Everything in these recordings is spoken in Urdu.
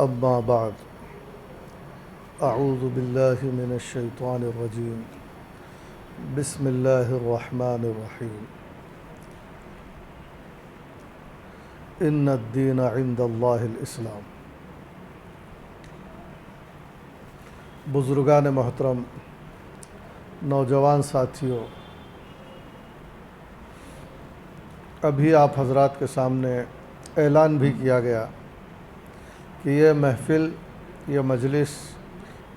اما بعد اعوذ باللہ من الشیطان الرجیم بسم اللہ الرحمن الرحیم ان الدین عند اللہ الاسلام۔ بزرگان محترم، نوجوان ساتھیوں، ابھی آپ حضرات کے سامنے اعلان بھی کیا گیا کہ یہ محفل، یہ مجلس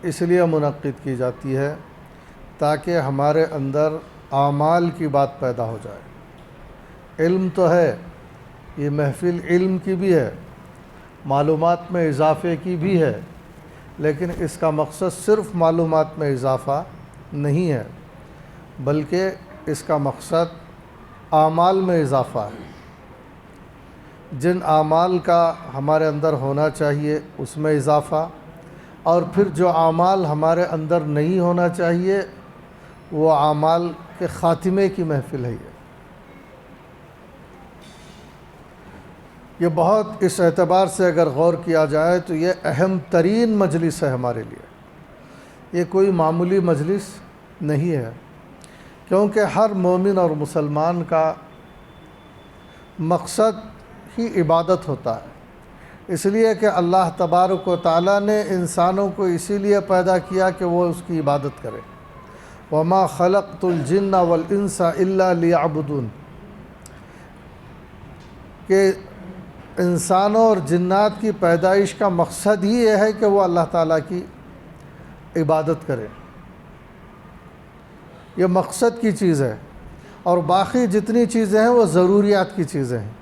اس لیے منعقد کی جاتی ہے تاکہ ہمارے اندر اعمال کی بات پیدا ہو جائے۔ علم تو ہے، یہ محفل علم کی بھی ہے، معلومات میں اضافے کی بھی ہے، لیکن اس کا مقصد صرف معلومات میں اضافہ نہیں ہے، بلکہ اس کا مقصد اعمال میں اضافہ ہے۔ جن اعمال کا ہمارے اندر ہونا چاہیے اس میں اضافہ، اور پھر جو اعمال ہمارے اندر نہیں ہونا چاہیے وہ اعمال کے خاتمے کی محفل ہے۔ یہ بہت اس اعتبار سے اگر غور کیا جائے تو یہ اہم ترین مجلس ہے ہمارے لیے۔ یہ کوئی معمولی مجلس نہیں ہے، کیونکہ ہر مومن اور مسلمان کا مقصد ہی عبادت ہوتا ہے، اس لیے کہ اللہ تبارک و تعالیٰ نے انسانوں کو اسی لیے پیدا کیا کہ وہ اس کی عبادت کرے۔ وَمَا خَلَقْتُ الْجِنَّ وَالْإِنسَ إِلَّا لِيَعْبُدُونَ، کہ انسانوں اور جنات کی پیدائش کا مقصد ہی یہ ہے کہ وہ اللہ تعالیٰ کی عبادت کرے۔ یہ مقصد کی چیز ہے، اور باقی جتنی چیزیں ہیں وہ ضروریات کی چیزیں ہیں۔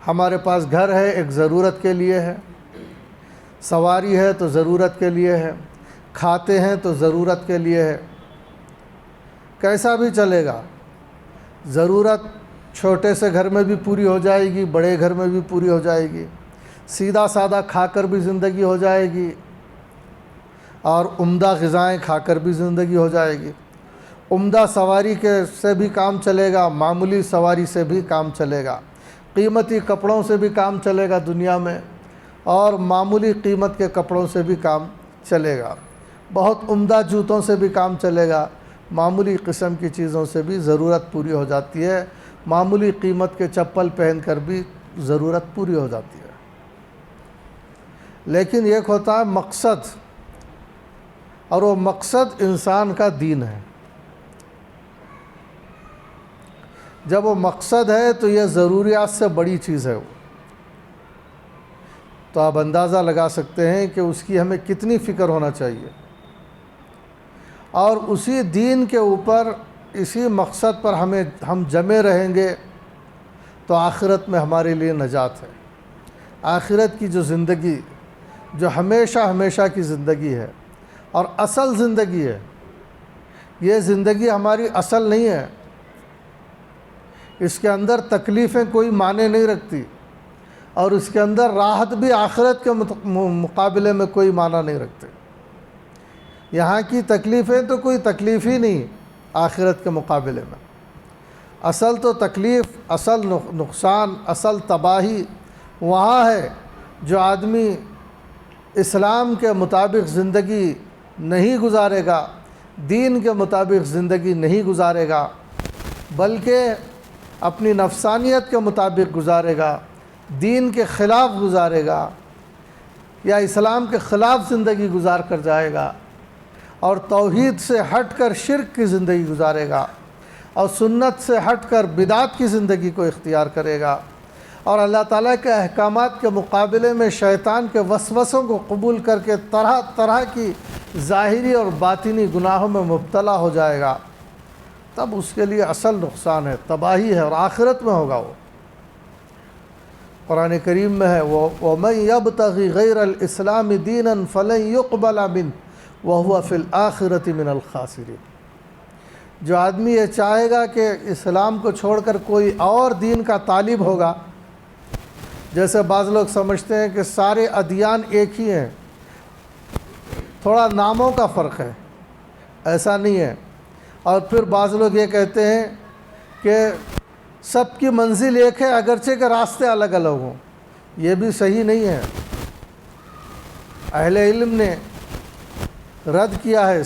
ہمارے پاس گھر ہے، ایک ضرورت کے لیے ہے، سواری ہے تو ضرورت کے لیے ہے، کھاتے ہیں تو ضرورت کے لیے ہے۔ کیسا بھی چلے گا، ضرورت چھوٹے سے گھر میں بھی پوری ہو جائے گی، بڑے گھر میں بھی پوری ہو جائے گی، سیدھا سادہ کھا کر بھی زندگی ہو جائے گی، اور عمدہ غذائیں کھا کر بھی زندگی ہو جائے گی۔ عمدہ سواری سے بھی کام چلے گا، معمولی سواری سے بھی کام چلے گا، قیمتی کپڑوں سے بھی کام چلے گا دنیا میں، اور معمولی قیمت کے کپڑوں سے بھی کام چلے گا، بہت عمدہ جوتوں سے بھی کام چلے گا، معمولی قسم کی چیزوں سے بھی ضرورت پوری ہو جاتی ہے، معمولی قیمت کے چپل پہن کر بھی ضرورت پوری ہو جاتی ہے۔ لیکن ایک ہوتا ہے مقصد، اور وہ مقصد انسان کا دین ہے۔ جب وہ مقصد ہے تو یہ ضروریات سے بڑی چیز ہے وہ، تو آپ اندازہ لگا سکتے ہیں کہ اس کی ہمیں کتنی فکر ہونا چاہیے، اور اسی دین کے اوپر، اسی مقصد پر ہم جمے رہیں گے تو آخرت میں ہمارے لیے نجات ہے۔ آخرت کی جو زندگی، جو ہمیشہ ہمیشہ کی زندگی ہے اور اصل زندگی ہے، یہ زندگی ہماری اصل نہیں ہے، اس کے اندر تکلیفیں کوئی معنی نہیں رکھتی، اور اس کے اندر راحت بھی آخرت کے مقابلے میں کوئی معنی نہیں رکھتے۔ یہاں کی تکلیفیں تو کوئی تکلیف ہی نہیں آخرت کے مقابلے میں۔ اصل تو تکلیف، اصل نقصان، اصل تباہی وہاں ہے جو آدمی اسلام کے مطابق زندگی نہیں گزارے گا، دین کے مطابق زندگی نہیں گزارے گا، بلکہ اپنی نفسانیت کے مطابق گزارے گا، دین کے خلاف گزارے گا، یا اسلام کے خلاف زندگی گزار کر جائے گا، اور توحید سے ہٹ کر شرک کی زندگی گزارے گا، اور سنت سے ہٹ کر بدعت کی زندگی کو اختیار کرے گا، اور اللہ تعالیٰ کے احکامات کے مقابلے میں شیطان کے وسوسوں کو قبول کر کے طرح طرح کی ظاہری اور باطنی گناہوں میں مبتلا ہو جائے گا، تب اس کے لیے اصل نقصان ہے، تباہی ہے، اور آخرت میں ہوگا وہ۔ قرآن کریم میں ہے وَمَن يَبْتَغِ غَيْرَ الْإِسْلَامِ دِينًا فَلَن يُقْبَلَ مِنْهُ وَهُوَ فِي الْآخِرَةِ مِنَ الْخَاسِرِينَ۔ جو آدمی یہ چاہے گا کہ اسلام کو چھوڑ کر کوئی اور دین کا طالب ہوگا، جیسے بعض لوگ سمجھتے ہیں کہ سارے ادیان ایک ہی ہیں، تھوڑا ناموں کا فرق ہے، ایسا نہیں ہے۔ اور پھر بعض لوگ یہ کہتے ہیں کہ سب کی منزل ایک ہے اگرچہ کہ راستے الگ الگ ہوں، یہ بھی صحیح نہیں ہے۔ اہل علم نے رد کیا ہے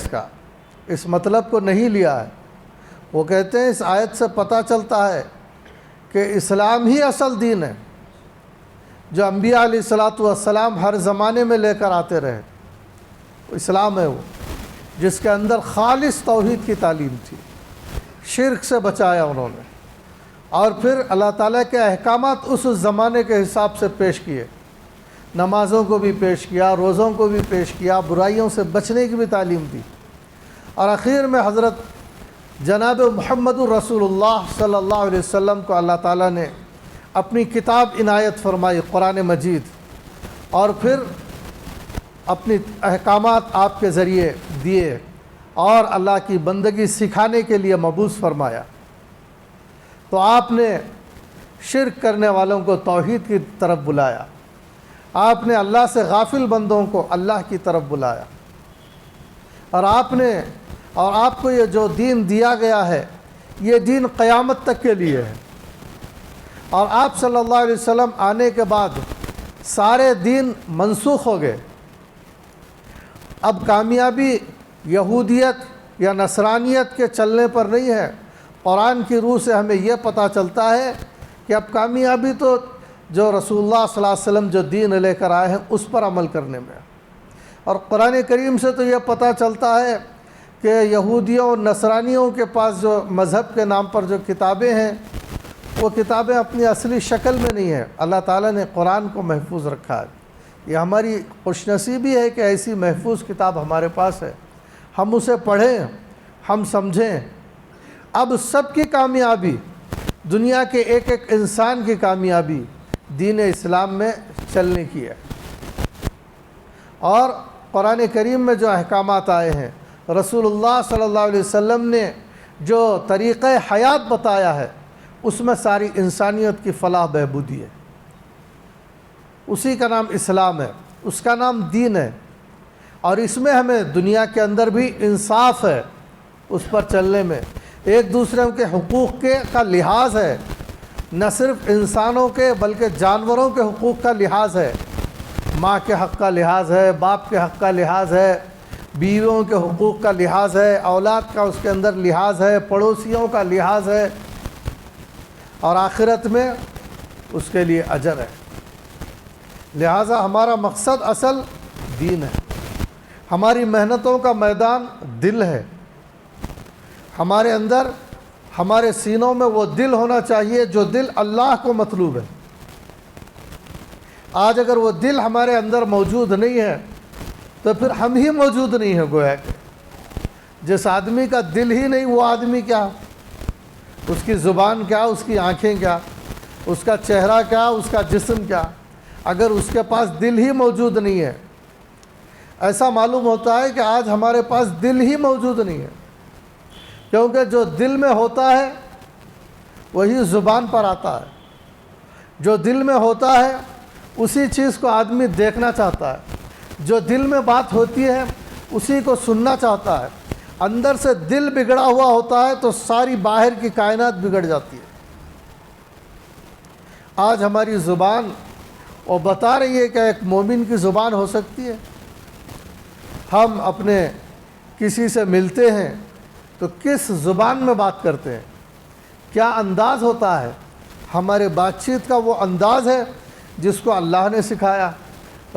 اس مطلب کو نہیں لیا ہے۔ وہ کہتے ہیں اس آیت سے پتہ چلتا ہے کہ اسلام ہی اصل دین ہے جو انبیاء علیہ الصلاۃ والسلام ہر زمانے میں لے کر آتے رہے۔ اسلام ہے وہ جس کے اندر خالص توحید کی تعلیم تھی، شرک سے بچایا انہوں نے، اور پھر اللہ تعالیٰ کے احکامات اس زمانے کے حساب سے پیش کیے، نمازوں کو بھی پیش کیا، روزوں کو بھی پیش کیا، برائیوں سے بچنے کی بھی تعلیم دی، اور آخر میں حضرت جناب محمد الرسول اللہ صلی اللہ علیہ وسلم کو اللہ تعالیٰ نے اپنی کتاب عنایت فرمائی، قرآن مجید، اور پھر اپنی احکامات آپ کے ذریعے دیے اور اللہ کی بندگی سکھانے کے لیے مبعوث فرمایا۔ تو آپ نے شرک کرنے والوں کو توحید کی طرف بلایا، آپ نے اللہ سے غافل بندوں کو اللہ کی طرف بلایا، اور آپ کو یہ جو دین دیا گیا ہے یہ دین قیامت تک کے لیے ہے۔ اور آپ صلی اللہ علیہ وسلم آنے کے بعد سارے دین منسوخ ہو گئے۔ اب کامیابی یہودیت یا نصرانیت کے چلنے پر نہیں ہے۔ قرآن کی روح سے ہمیں یہ پتہ چلتا ہے کہ اب کامیابی تو جو رسول اللہ صلی اللہ علیہ وسلم جو دین لے کر آئے ہیں اس پر عمل کرنے میں، اور قرآن کریم سے تو یہ پتہ چلتا ہے کہ یہودیوں اور نصرانیوں کے پاس جو مذہب کے نام پر جو کتابیں ہیں وہ کتابیں اپنی اصلی شکل میں نہیں ہیں۔ اللہ تعالیٰ نے قرآن کو محفوظ رکھا ہے۔ یہ ہماری خوش نصیبی ہے کہ ایسی محفوظ کتاب ہمارے پاس ہے، ہم اسے پڑھیں، ہم سمجھیں۔ اب سب کی کامیابی، دنیا کے ایک ایک انسان کی کامیابی دین اسلام میں چلنے کی ہے، اور قرآن کریم میں جو احکامات آئے ہیں، رسول اللہ صلی اللہ علیہ وسلم نے جو طریقہ حیات بتایا ہے، اس میں ساری انسانیت کی فلاح بہبودی ہے۔ اسی کا نام اسلام ہے، اس کا نام دین ہے، اور اس میں ہمیں دنیا کے اندر بھی انصاف ہے، اس پر چلنے میں ایک دوسرے کے حقوق کا لحاظ ہے، نہ صرف انسانوں کے بلکہ جانوروں کے حقوق کا لحاظ ہے، ماں کے حق کا لحاظ ہے، باپ کے حق کا لحاظ ہے، بیویوں کے حقوق کا لحاظ ہے، اولاد کا اس کے اندر لحاظ ہے، پڑوسیوں کا لحاظ ہے، اور آخرت میں اس کے لیے اجر ہے۔ لہٰذا ہمارا مقصد اصل دین ہے، ہماری محنتوں کا میدان دل ہے، ہمارے اندر ہمارے سینوں میں وہ دل ہونا چاہیے جو دل اللہ کو مطلوب ہے۔ آج اگر وہ دل ہمارے اندر موجود نہیں ہے تو پھر ہم ہی موجود نہیں ہیں، گویا کہ جس آدمی کا دل ہی نہیں وہ آدمی کیا، اس کی زبان کیا، اس کی آنکھیں کیا، اس کا چہرہ کیا، اس کا جسم کیا، اگر اس کے پاس دل ہی موجود نہیں ہے۔ ایسا معلوم ہوتا ہے کہ آج ہمارے پاس دل ہی موجود نہیں ہے، کیونکہ جو دل میں ہوتا ہے وہی زبان پر آتا ہے، جو دل میں ہوتا ہے اسی چیز کو آدمی دیکھنا چاہتا ہے، جو دل میں بات ہوتی ہے اسی کو سننا چاہتا ہے۔ اندر سے دل بگڑا ہوا ہوتا ہے تو ساری باہر کی کائنات بگڑ جاتی ہے۔ آج ہماری زبان وہ بتا رہی ہے کہ ایک مومن کی زبان ہو سکتی ہے۔ ہم اپنے کسی سے ملتے ہیں تو کس زبان میں بات کرتے ہیں، کیا انداز ہوتا ہے، ہمارے بات چیت کا وہ انداز ہے جس کو اللہ نے سکھایا،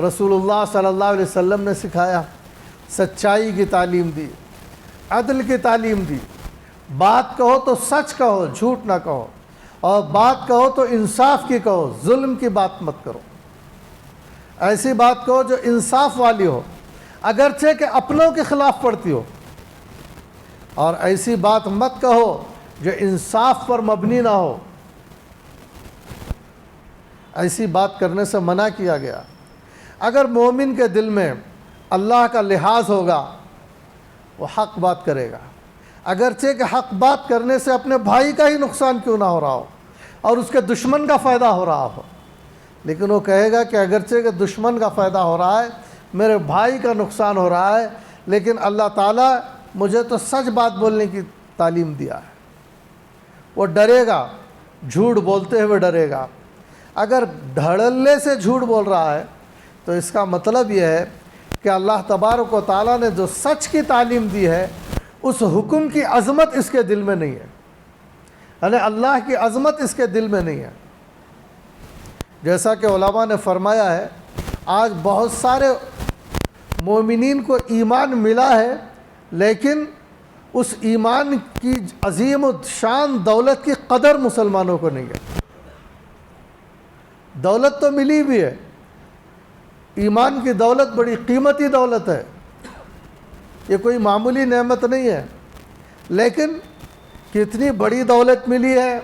رسول اللہ صلی اللہ علیہ وسلم نے سکھایا، سچائی کی تعلیم دی، عدل کی تعلیم دی، بات کہو تو سچ کہو، جھوٹ نہ کہو، اور بات کہو تو انصاف کی کہو، ظلم کی بات مت کرو، ایسی بات کہو جو انصاف والی ہو، اگرچہ کہ اپنوں کے خلاف پڑتی ہو، اور ایسی بات مت کہو جو انصاف پر مبنی نہ ہو، ایسی بات کرنے سے منع کیا گیا۔ اگر مومن کے دل میں اللہ کا لحاظ ہوگا وہ حق بات کرے گا، اگرچہ کہ حق بات کرنے سے اپنے بھائی کا ہی نقصان کیوں نہ ہو رہا ہو اور اس کے دشمن کا فائدہ ہو رہا ہو، لیکن وہ کہے گا کہ اگرچہ کہ دشمن کا فائدہ ہو رہا ہے، میرے بھائی کا نقصان ہو رہا ہے، لیکن اللہ تعالیٰ مجھے تو سچ بات بولنے کی تعلیم دیا ہے۔ وہ ڈرے گا، جھوٹ بولتے ہوئے ڈرے گا۔ اگر دھڑلے سے جھوٹ بول رہا ہے تو اس کا مطلب یہ ہے کہ اللہ تبارک و تعالیٰ نے جو سچ کی تعلیم دی ہے اس حکم کی عظمت اس کے دل میں نہیں ہے، یعنی اللہ کی عظمت اس کے دل میں نہیں ہے۔ جیسا کہ علماء نے فرمایا ہے، آج بہت سارے مومنین کو ایمان ملا ہے لیکن اس ایمان کی عظیم الشان دولت کی قدر مسلمانوں کو نہیں ہے۔ دولت تو ملی بھی ہے، ایمان کی دولت بڑی قیمتی دولت ہے، یہ کوئی معمولی نعمت نہیں ہے، لیکن کتنی بڑی دولت ملی ہے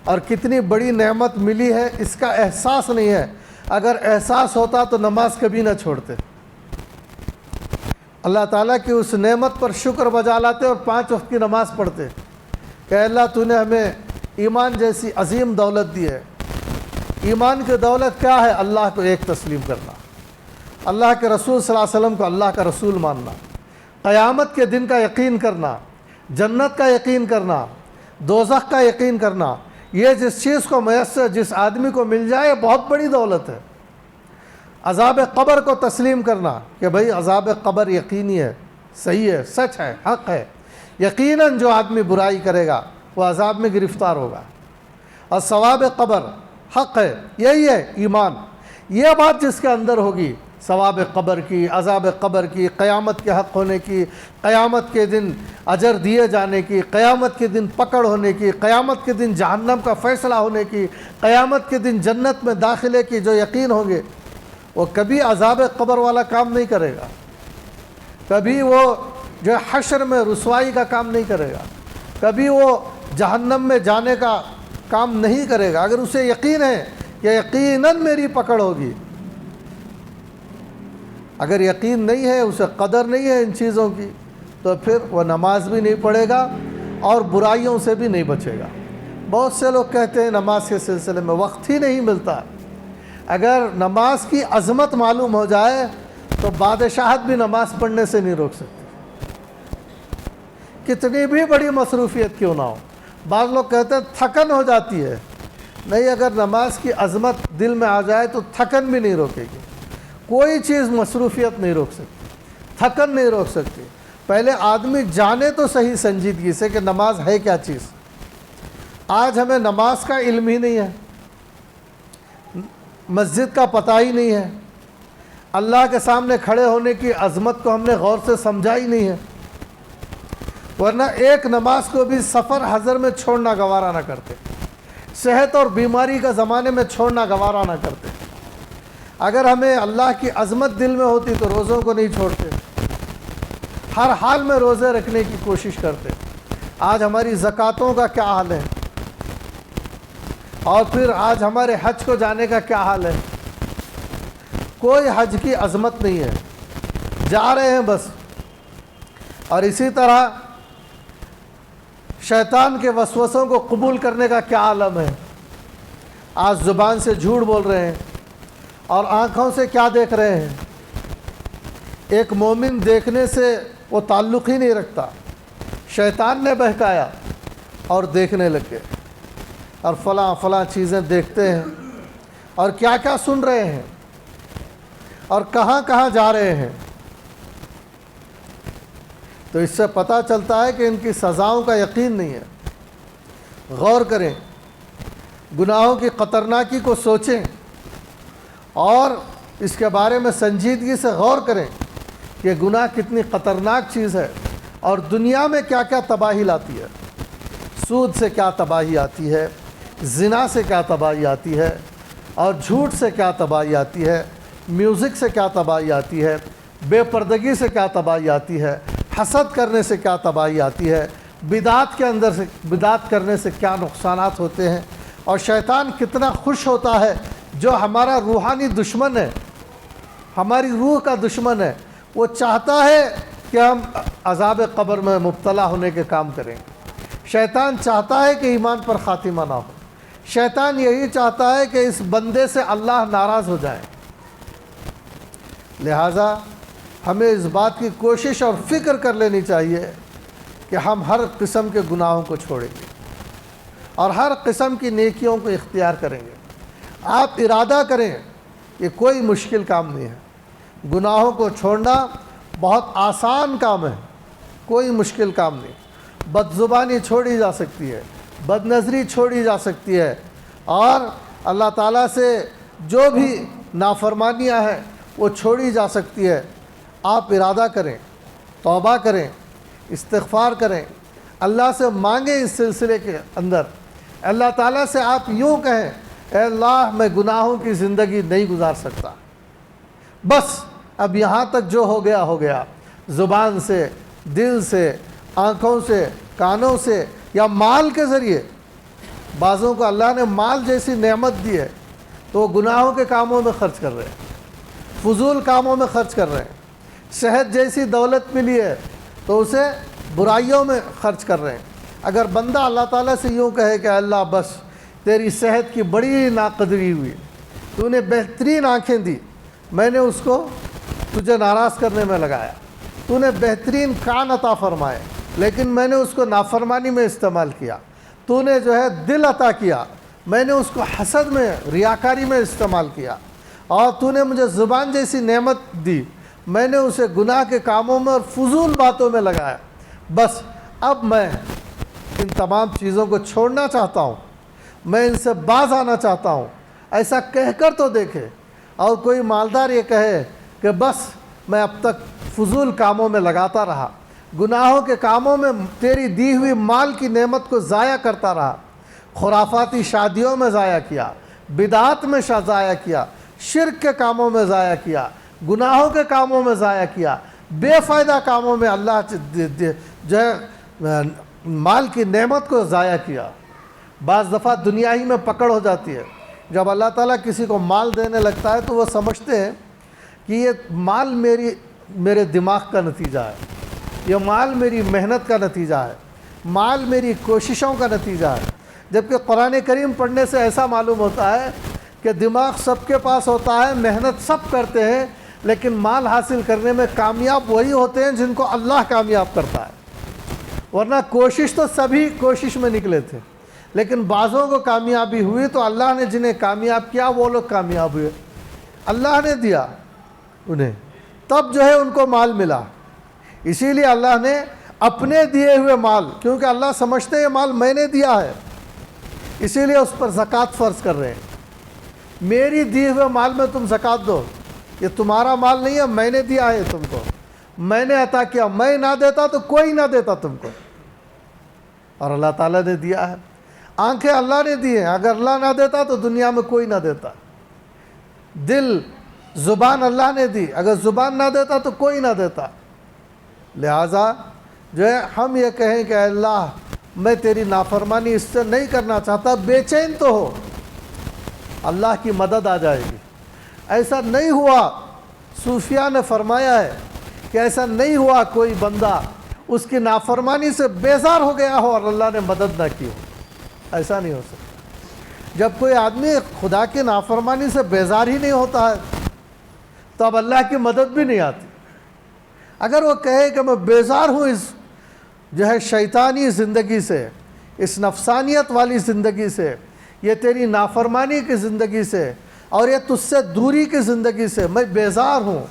اور کتنی بڑی نعمت ملی ہے اس کا احساس نہیں ہے۔ اگر احساس ہوتا تو نماز کبھی نہ چھوڑتے، اللہ تعالیٰ کی اس نعمت پر شکر بجا لاتے اور 5 وقت کی نماز پڑھتے کہ اللہ تو نے ہمیں ایمان جیسی عظیم دولت دی ہے۔ ایمان کی دولت کیا ہے؟ اللہ کو ایک تسلیم کرنا، اللہ کے رسول صلی اللہ علیہ وسلم کو اللہ کا رسول ماننا، قیامت کے دن کا یقین کرنا، جنت کا یقین کرنا، دوزخ کا یقین کرنا۔ یہ جس چیز کو میسر جس آدمی کو مل جائے بہت بڑی دولت ہے۔ عذاب قبر کو تسلیم کرنا کہ بھئی عذاب قبر یقینی ہے، صحیح ہے، سچ ہے، حق ہے، یقیناً جو آدمی برائی کرے گا وہ عذاب میں گرفتار ہوگا، اور ثواب قبر حق ہے، یہی ہے ایمان۔ یہ بات جس کے اندر ہوگی، ثواب قبر کی، عذاب قبر کی، قیامت کے حق ہونے کی، قیامت کے دن اجر دیے جانے کی، قیامت کے دن پکڑ ہونے کی، قیامت کے دن جہنم کا فیصلہ ہونے کی، قیامت کے دن جنت میں داخلے کی جو یقین ہوں گے، وہ کبھی عذاب قبر والا کام نہیں کرے گا، کبھی وہ جو حشر میں رسوائی کا کام نہیں کرے گا، کبھی وہ جہنم میں جانے کا کام نہیں کرے گا۔ اگر اسے یقین ہے کہ یقیناً میری پکڑ ہوگی، اگر یقین نہیں ہے، اسے قدر نہیں ہے ان چیزوں کی، تو پھر وہ نماز بھی نہیں پڑھے گا اور برائیوں سے بھی نہیں بچے گا۔ بہت سے لوگ کہتے ہیں نماز کے سلسلے میں وقت ہی نہیں ملتا۔ اگر نماز کی عظمت معلوم ہو جائے تو بادشاہت بھی نماز پڑھنے سے نہیں روک سکتی، کتنی بھی بڑی مصروفیت کیوں نہ ہو۔ بعض لوگ کہتے ہیں تھکن ہو جاتی ہے، نہیں، اگر نماز کی عظمت دل میں آ جائے تو تھکن بھی نہیں روکے گی، کوئی چیز مصروفیت نہیں روک سکتی، تھکن نہیں روک سکتی۔ پہلے آدمی جانے تو صحیح سنجیدگی سے کہ نماز ہے کیا چیز۔ آج ہمیں نماز کا علم ہی نہیں ہے، مسجد کا پتہ ہی نہیں ہے، اللہ کے سامنے کھڑے ہونے کی عظمت کو ہم نے غور سے سمجھا ہی نہیں ہے، ورنہ ایک نماز کو بھی سفر حضر میں چھوڑنا گوارا نہ کرتے، صحت اور بیماری کا زمانے میں چھوڑنا گوارا نہ کرتے۔ اگر ہمیں اللہ کی عظمت دل میں ہوتی تو روزوں کو نہیں چھوڑتے، ہر حال میں روزے رکھنے کی کوشش کرتے۔ آج ہماری زکوٰۃوں کا کیا حال ہے، اور پھر آج ہمارے حج کو جانے کا کیا حال ہے۔ کوئی حج کی عظمت نہیں ہے، جا رہے ہیں بس۔ اور اسی طرح شیطان کے وسوسوں کو قبول کرنے کا کیا عالم ہے۔ آج زبان سے جھوٹ بول رہے ہیں اور آنکھوں سے کیا دیکھ رہے ہیں۔ ایک مومن دیکھنے سے وہ تعلق ہی نہیں رکھتا، شیطان نے بہکایا اور دیکھنے لگ گئے، اور فلاں فلاں چیزیں دیکھتے ہیں، اور کیا کیا سن رہے ہیں، اور کہاں کہاں جا رہے ہیں۔ تو اس سے پتہ چلتا ہے کہ ان کی سزاؤں کا یقین نہیں ہے۔ غور کریں، گناہوں کی خطرناکی کو سوچیں اور اس کے بارے میں سنجیدگی سے غور کریں کہ گناہ کتنی خطرناک چیز ہے اور دنیا میں کیا کیا تباہی لاتی ہے۔ سود سے کیا تباہی آتی ہے، زنا سے کیا تباہی آتی ہے، اور جھوٹ سے کیا تباہی آتی ہے، میوزک سے کیا تباہی آتی ہے، بے پردگی سے کیا تباہی آتی ہے، حسد کرنے سے کیا تباہی آتی ہے، بدعت کے اندر سے بدعت کرنے سے کیا نقصانات ہوتے ہیں۔ اور شیطان کتنا خوش ہوتا ہے، جو ہمارا روحانی دشمن ہے، ہماری روح کا دشمن ہے، وہ چاہتا ہے کہ ہم عذاب قبر میں مبتلا ہونے کے کام کریں۔ شیطان چاہتا ہے کہ ایمان پر خاتمہ نہ ہو، شیطان یہی چاہتا ہے کہ اس بندے سے اللہ ناراض ہو جائے۔ لہٰذا ہمیں اس بات کی کوشش اور فکر کر لینی چاہیے کہ ہم ہر قسم کے گناہوں کو چھوڑیں گے اور ہر قسم کی نیکیوں کو اختیار کریں گے۔ آپ ارادہ کریں، یہ کوئی مشکل کام نہیں ہے، گناہوں کو چھوڑنا بہت آسان کام ہے، کوئی مشکل کام نہیں۔ بد زبانی چھوڑی جا سکتی ہے، بد نظری چھوڑی جا سکتی ہے، اور اللہ تعالیٰ سے جو بھی نافرمانیاں ہیں وہ چھوڑی جا سکتی ہے۔ آپ ارادہ کریں، توبہ کریں، استغفار کریں، اللہ سے مانگیں اس سلسلے کے اندر۔ اللہ تعالیٰ سے آپ یوں کہیں، اے اللہ میں گناہوں کی زندگی نہیں گزار سکتا، بس اب یہاں تک جو ہو گیا ہو گیا، زبان سے، دل سے، آنکھوں سے، کانوں سے، یا مال کے ذریعے۔ بعضوں کو اللہ نے مال جیسی نعمت دی ہے تو وہ گناہوں کے کاموں میں خرچ کر رہے ہیں، فضول کاموں میں خرچ کر رہے ہیں۔ صحت جیسی دولت ملی ہے تو اسے برائیوں میں خرچ کر رہے ہیں۔ اگر بندہ اللہ تعالیٰ سے یوں کہے کہ اللہ بس تیری صحت کی بڑی ناقدری ہوئی، تو نے بہترین آنکھیں دی، میں نے اس کو تجھے ناراض کرنے میں لگایا، تو نے بہترین کان عطا فرمائے لیکن میں نے اس کو نافرمانی میں استعمال کیا، تو نے جو ہے دل عطا کیا، میں نے اس کو حسد میں، ریاکاری میں استعمال کیا، اور تو نے مجھے زبان جیسی نعمت دی، میں نے اسے گناہ کے کاموں میں اور فضول باتوں میں لگایا۔ بس اب میں ان تمام چیزوں کو چھوڑنا چاہتا ہوں، میں ان سے باز آنا چاہتا ہوں۔ ایسا کہہ کر تو دیکھے۔ اور کوئی مالدار یہ کہے کہ بس میں اب تک فضول کاموں میں لگاتا رہا، گناہوں کے کاموں میں تیری دی ہوئی مال کی نعمت کو ضائع کرتا رہا، خرافاتی شادیوں میں ضائع کیا، بدعات میں ضائع کیا، شرک کے کاموں میں ضائع کیا، گناہوں کے کاموں میں ضائع کیا، بے فائدہ کاموں میں اللہ جو ہے مال کی نعمت کو ضائع کیا۔ بعض دفعہ دنیا ہی میں پکڑ ہو جاتی ہے۔ جب اللہ تعالیٰ کسی کو مال دینے لگتا ہے تو وہ سمجھتے ہیں کہ یہ مال میرے دماغ کا نتیجہ ہے، یہ مال میری محنت کا نتیجہ ہے، مال میری کوششوں کا نتیجہ ہے۔ جبکہ قرآن کریم پڑھنے سے ایسا معلوم ہوتا ہے کہ دماغ سب کے پاس ہوتا ہے، محنت سب کرتے ہیں، لیکن مال حاصل کرنے میں کامیاب وہی ہوتے ہیں جن کو اللہ کامیاب کرتا ہے۔ ورنہ کوشش تو سبھی کوشش میں نکلے تھے، لیکن بعضوں کو کامیابی ہوئی تو اللہ نے جنہیں کامیاب کیا وہ لوگ کامیاب ہوئے، اللہ نے دیا انہیں، تب جو ہے ان کو مال ملا۔ اسی لیے اللہ نے اپنے دیے ہوئے مال، کیونکہ اللہ سمجھتے ہیں یہ مال میں نے دیا ہے، اسی لیے اس پر زکوٰۃ فرض کر رہے ہیں۔ میری دیے ہوئے مال میں تم زکوٰۃ دو، یہ تمہارا مال نہیں ہے، میں نے دیا ہے تم کو، میں نے عطا کیا، میں نہ دیتا تو کوئی نہ دیتا تم کو، اور اللہ تعالیٰ نے دیا ہے۔ آنکھیں اللہ نے دی ہیں، اگر اللہ نہ دیتا تو دنیا میں کوئی نہ دیتا۔ دل، زبان اللہ نے دی، اگر زبان نہ دیتا تو کوئی نہ دیتا۔ لہٰذا جو ہے ہم یہ کہیں کہ اللہ میں تیری نافرمانی اس سے نہیں کرنا چاہتا، بے چین تو ہو، اللہ کی مدد آ جائے گی۔ ایسا نہیں ہوا، صوفیاء نے فرمایا ہے کہ ایسا نہیں ہوا کوئی بندہ اس کی نافرمانی سے بیزار ہو گیا ہو اور اللہ نے مدد نہ کی ہو، ایسا نہیں ہو سکتا۔ جب کوئی آدمی خدا کی نافرمانی سے بیزار ہی نہیں ہوتا ہے تو اب اللہ کی مدد بھی نہیں آتی۔ اگر وہ کہے کہ میں بیزار ہوں اس جو ہے شیطانی زندگی سے، اس نفسانیت والی زندگی سے، یہ تیری نافرمانی کی زندگی سے، اور یہ تجھ سے دوری کی زندگی سے میں بیزار ہوں،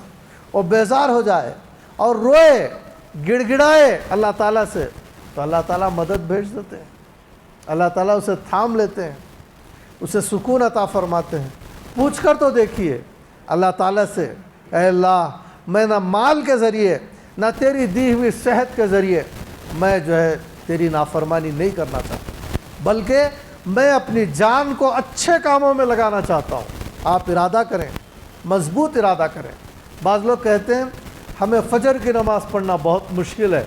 اور بیزار ہو جائے اور روئے، گڑ گڑائے اللہ تعالیٰ سے، تو اللہ تعالیٰ مدد بھیج دیتے ہیں، اللہ تعالیٰ اسے تھام لیتے ہیں، اسے سکون عطا فرماتے ہیں۔ پوچھ کر تو دیکھیے اللہ تعالیٰ سے، اے اللہ میں نہ مال کے ذریعے نہ تیری دی ہوئی صحت کے ذریعے میں جو ہے تیری نافرمانی نہیں کرنا چاہتا، بلکہ میں اپنی جان کو اچھے کاموں میں لگانا چاہتا ہوں۔ آپ ارادہ کریں، مضبوط ارادہ کریں۔ بعض لوگ کہتے ہیں ہمیں فجر کی نماز پڑھنا بہت مشکل ہے،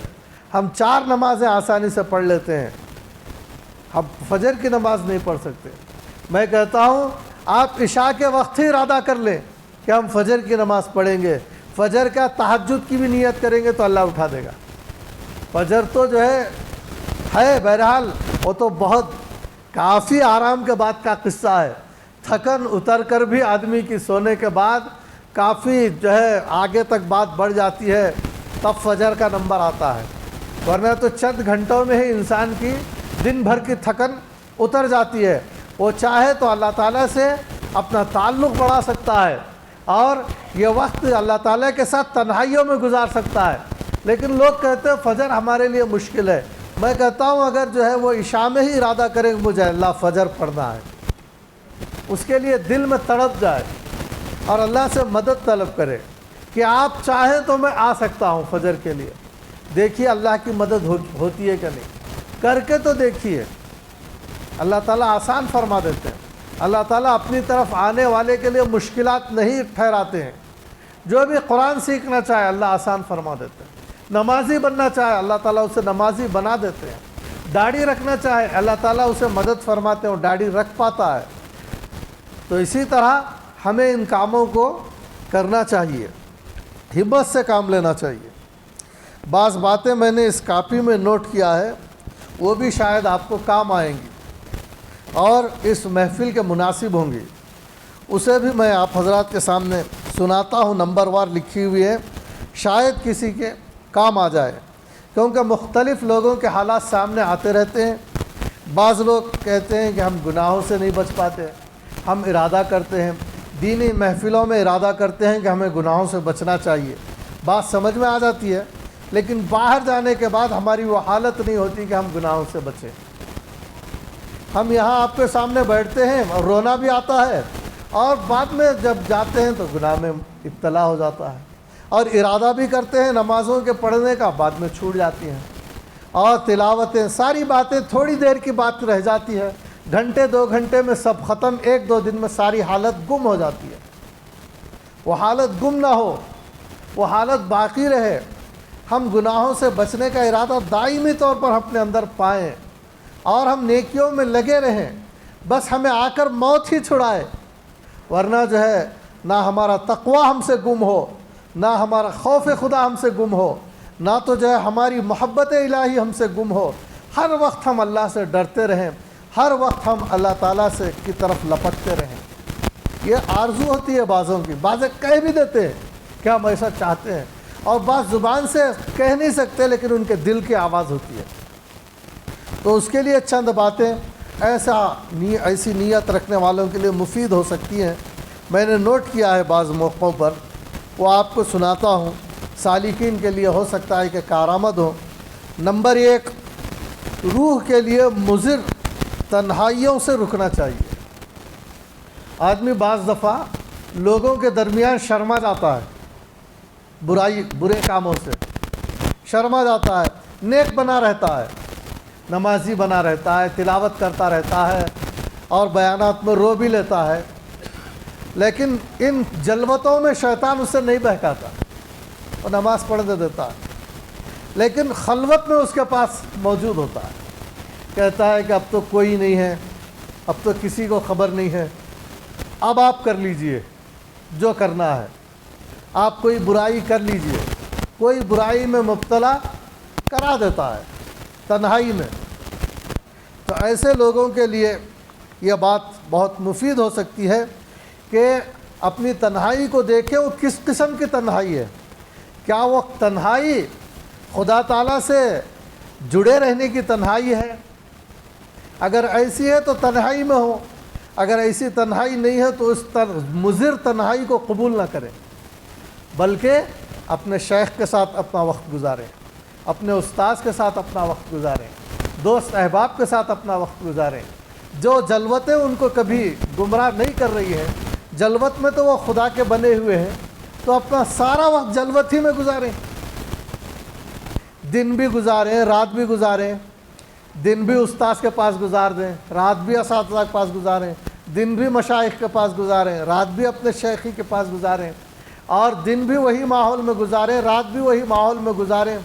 ہم 4 نمازیں آسانی سے پڑھ لیتے ہیں، ہم فجر کی نماز نہیں پڑھ سکتے۔ میں کہتا ہوں آپ عشاء کے وقت ہی ارادہ کر لیں کہ ہم فجر کی نماز پڑھیں گے، فجر کا تہجد کی بھی نیت کریں گے تو اللہ اٹھا دے گا۔ فجر تو جو ہے بہرحال وہ تو بہت کافی آرام کے بعد کا قصہ ہے، تھکن اتر کر بھی آدمی کی سونے کے بعد کافی جو ہے آگے تک بات بڑھ جاتی ہے، تب فجر کا نمبر آتا ہے، ورنہ تو چند گھنٹوں میں ہی انسان کی دن بھر کی تھکن اتر جاتی ہے۔ وہ چاہے تو اللہ تعالیٰ سے اپنا تعلق بڑھا سکتا ہے، اور یہ وقت اللہ تعالیٰ کے ساتھ تنہائیوں میں گزار سکتا ہے. لیکن لوگ کہتے ہیں فجر ہمارے لیے مشکل ہے. میں کہتا ہوں اگر جو ہے وہ عشاء میں ہی ارادہ کرے کہ مجھے اللہ فجر پڑھنا ہے، اس کے لیے دل میں تڑپ جائے اور اللہ سے مدد طلب کرے کہ آپ چاہیں تو میں آ سکتا ہوں فجر کے لیے. دیکھیے اللہ کی مدد ہوتی ہے کہ نہیں، کر کے تو دیکھیے. اللہ تعالیٰ آسان فرما دیتے ہیں. اللہ تعالیٰ اپنی طرف آنے والے کے لیے مشکلات نہیں ٹھہراتے ہیں. جو بھی قرآن سیکھنا چاہے اللہ آسان فرما دیتے ہیں. نمازی بننا چاہے اللہ تعالیٰ اسے نمازی بنا دیتے ہیں. داڑھی رکھنا چاہے اللہ تعالیٰ اسے مدد فرماتے ہیں اور داڑھی رکھ پاتا ہے. تو اسی طرح ہمیں ان کاموں کو کرنا چاہیے، ہمت سے کام لینا چاہیے. بعض باتیں میں نے اس کاپی میں نوٹ کیا ہے، وہ بھی شاید آپ کو کام آئیں گی اور اس محفل کے مناسب ہوں گی. اسے بھی میں آپ حضرات کے سامنے سناتا ہوں. نمبر وار لکھی ہوئی ہے، شاید کسی کے کام آ جائے، کیونکہ مختلف لوگوں کے حالات سامنے آتے رہتے ہیں. بعض لوگ کہتے ہیں کہ ہم گناہوں سے نہیں بچ پاتے، ہم ارادہ کرتے ہیں دینی محفلوں میں ارادہ کرتے ہیں کہ ہمیں گناہوں سے بچنا چاہیے. بات سمجھ میں آ جاتی ہے، لیکن باہر جانے کے بعد ہماری وہ حالت نہیں ہوتی کہ ہم گناہوں سے بچیں. ہم یہاں آپ کے سامنے بیٹھتے ہیں اور رونا بھی آتا ہے، اور بعد میں جب جاتے ہیں تو گناہ میں ابتلا ہو جاتا ہے. اور ارادہ بھی کرتے ہیں نمازوں کے پڑھنے کا، بعد میں چھوٹ جاتی ہیں. اور تلاوتیں، ساری باتیں تھوڑی دیر کی بات رہ جاتی ہے، گھنٹے 2 گھنٹے میں سب ختم، 1-2 دن میں ساری حالت گم ہو جاتی ہے. وہ حالت گم نہ ہو، وہ حالت باقی رہے. ہم گناہوں سے بچنے کا ارادہ دائمی طور پر اپنے اندر پائیں اور ہم نیکیوں میں لگے رہیں. بس ہمیں آ کر موت ہی چھڑائے، ورنہ جو ہے نہ ہمارا تقوی ہم سے گم ہو، نہ ہمارا خوف خدا ہم سے گم ہو، نہ تو جو ہے ہماری محبت الہی ہم سے گم ہو. ہر وقت ہم اللہ سے ڈرتے رہیں، ہر وقت ہم اللہ تعالیٰ سے کی طرف لپکتے رہیں. یہ آرزو ہوتی ہے بعضوں کی. بعض کہہ بھی دیتے ہیں کہ ہم ایسا چاہتے ہیں، اور بعض زبان سے کہہ نہیں سکتے لیکن ان کے دل کی آواز ہوتی ہے. تو اس کے لیے چند باتیں ایسی نیت رکھنے والوں کے لیے مفید ہو سکتی ہیں. میں نے نوٹ کیا ہے بعض موقعوں پر، وہ آپ کو سناتا ہوں. سالکین کے لیے ہو سکتا ہے کہ کارآمد ہو. نمبر 1، روح کے لیے مضر تنہائیوں سے رکنا چاہیے. آدمی بعض دفعہ لوگوں کے درمیان شرما جاتا ہے، برے کاموں سے شرما جاتا ہے. نیک بنا رہتا ہے، نمازی بنا رہتا ہے، تلاوت کرتا رہتا ہے اور بیانات میں رو بھی لیتا ہے، لیکن ان جلوتوں میں شیطان اسے نہیں بہکاتا اور نماز پڑھنے دیتا ہے. لیکن خلوت میں اس کے پاس موجود ہوتا ہے، کہتا ہے کہ اب تو کوئی نہیں ہے، اب تو کسی کو خبر نہیں ہے، اب آپ کر لیجئے جو کرنا ہے، آپ کوئی برائی کر لیجئے. کوئی برائی میں مبتلا کرا دیتا ہے تنہائی میں. تو ایسے لوگوں کے لیے یہ بات بہت مفید ہو سکتی ہے کہ اپنی تنہائی کو دیکھیں وہ کس قسم کی تنہائی ہے. کیا وہ تنہائی خدا تعالیٰ سے جڑے رہنے کی تنہائی ہے؟ اگر ایسی ہے تو تنہائی میں ہو. اگر ایسی تنہائی نہیں ہے تو اس مضر تنہائی کو قبول نہ کریں، بلکہ اپنے شیخ کے ساتھ اپنا وقت گزاریں، اپنے استاذ کے ساتھ اپنا وقت گزاریں، دوست احباب کے ساتھ اپنا وقت گزاریں. جو جلوتیں ان کو کبھی گمراہ نہیں کر رہی ہے، جلوت میں تو وہ خدا کے بنے ہوئے ہیں، تو اپنا سارا وقت جلوت ہی میں گزاریں. دن بھی گزاریں، رات بھی گزاریں. دن بھی استاذ کے پاس گزار دیں، رات بھی اساتذہ کے پاس گزاریں. دن بھی مشائخ کے پاس گزاریں، رات بھی اپنے شیخی کے پاس گزاریں. اور دن بھی وہی ماحول میں گزاریں، رات بھی وہی ماحول میں گزاریں.